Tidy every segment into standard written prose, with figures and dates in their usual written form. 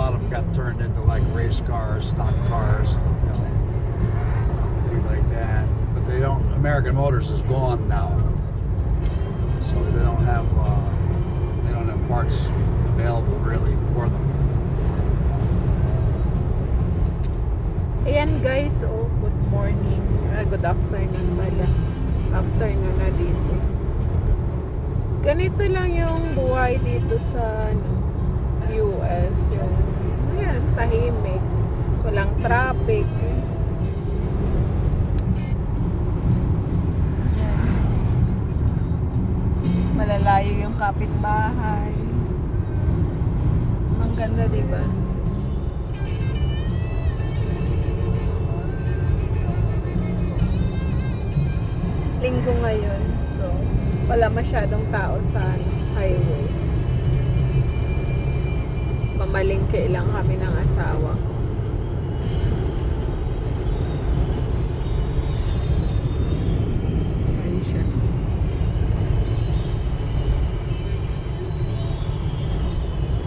lot of them got turned into like race cars, stock cars, you know, things like that. But they don't. American Motors is gone now, so they don't have parts available really for them. Ayan guys, oh, good morning. Good afternoon pala. Afternoon na dito. Ganito lang yung buhay dito sa US. Yung, ayan, tahimik. Walang traffic. Ayan. Malalayo yung kapitbahay. Ang ganda, diba? Linggo ngayon, so wala masyadong tao sa highway. Mamalingke lang kami ng asawa ko. Ayan siya.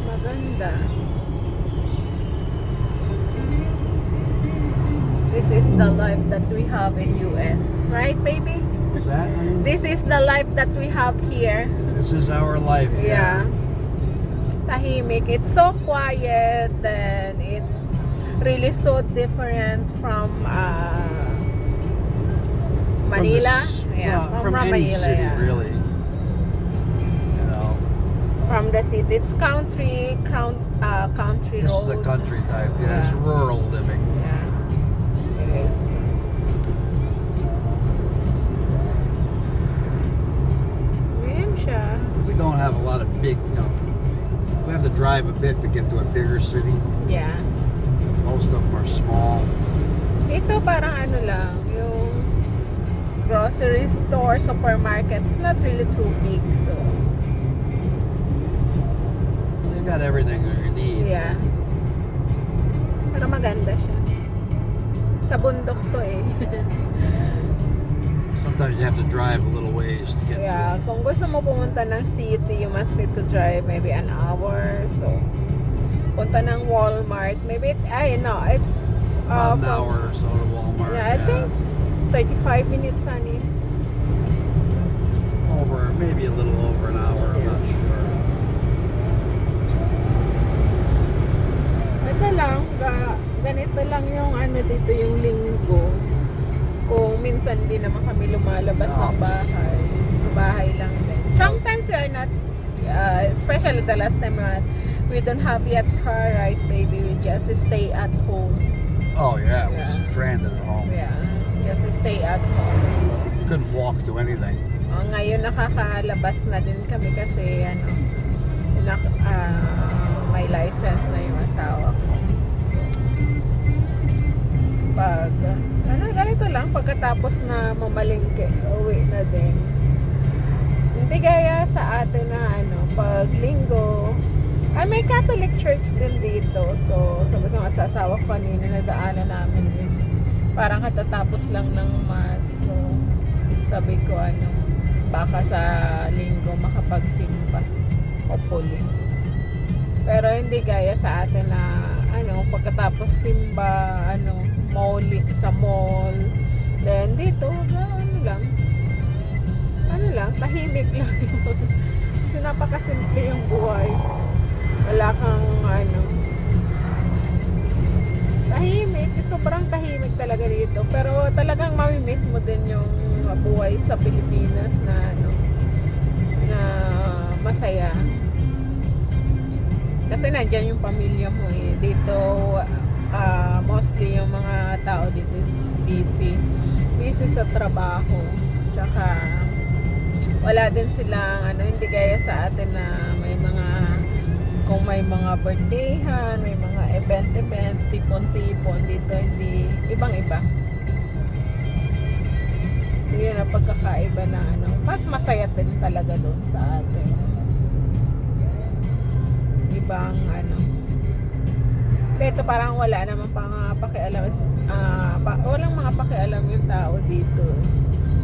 Maganda. This is the life that we have in US, right, baby? Is that? This is the life that we have here. This is our life. Yeah. Tahimik. It's so quiet and it's really so different from Manila. From any Manila, city, yeah. really. You know, From the city. It's country this road. is the country type. Yeah, it's rural living. Yeah. It is. Ayan siya. We don't have a lot of big, you know, we have to drive a bit to get to a bigger city. Yeah. Most of them are small. Ito parang ano lang, yung grocery store, supermarket's not really too big, so You got everything that you need. yeah. Pero maganda siya. Sa bundok to eh. Sometimes you have to drive a little ways to get Yeah, kung gusto mo pumunta ng city, you must need to drive maybe an hour, so punta ng Walmart, maybe it's about an from- hour or so to Walmart. Yeah, I think 35 minutes, honey. Over, maybe a little over an hour. I'm not sure. Ito lang, ganito lang yung dito yung linggo. Kung minsan din naman kami lumalabas ng bahay. Sa bahay lang din. Sometimes we are not, especially the last time we don't have yet car, right, baby? We just stay at home. Oh yeah, we're Yeah. stranded at home. Yeah, just stay at home. So, Couldn't walk to anything. ngayon nakakalabas na din kami kasi may license na yung asawa ko. Pag ganito lang pagkatapos na mamalingke, uwi na din. Hindi gaya sa atin na pag linggo may Catholic church din dito. So sabi ko nga sa asawa ko kanina na daanan namin is parang katatapos lang ng mass. So sabi ko baka sa linggo makapagsimba, hopefully. Pero hindi gaya sa atin na pagkatapos simba sa mall, then dito tahimik lang. Kasi napakasimple yung buhay, wala kang tahimik, sobrang tahimik talaga dito, pero talagang mamimiss mo din yung buhay sa Pilipinas na na masaya. Kasi nandyan yung pamilya mo eh. Dito, mostly yung mga tao dito is busy. Busy sa trabaho. Tsaka, wala din silang, hindi gaya sa atin na kung may mga birthdayhan, may mga event, tipon-tipon. Dito, hindi, ibang-iba. So, yun ang pagkakaiba na mas masaya din talaga doon sa atin. Ibang dito parang wala naman pakialam, walang mga pakialam yung tao dito.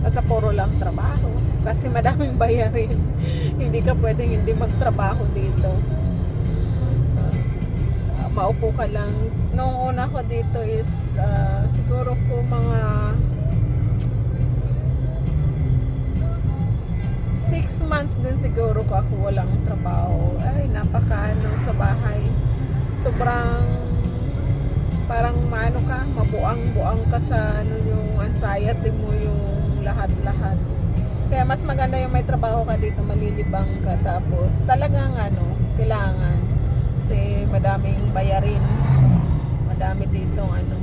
Basta puro lang trabaho kasi madaming bayarin. Hindi ka pwedeng hindi magtrabaho dito. maupo ka lang. Nung una ko dito is siguro ko mga 6 months din siguro ko ako walang trabaho. Ay, napakaano sa bahay. Sobrang parang maano ka, mabuang-buang ka sa ano, yung anxiety mo, yung lahat-lahat. Kaya mas maganda yung may trabaho ka dito, malilibang ka. Tapos talagang ano, kailangan. Kasi madaming bayarin. Madami ditong ano.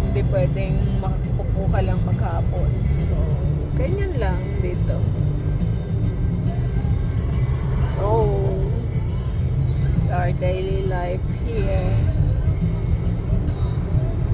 Hindi pwedeng makakupo ka lang maghapon. So, ganyan lang dito. So, it's our daily life here.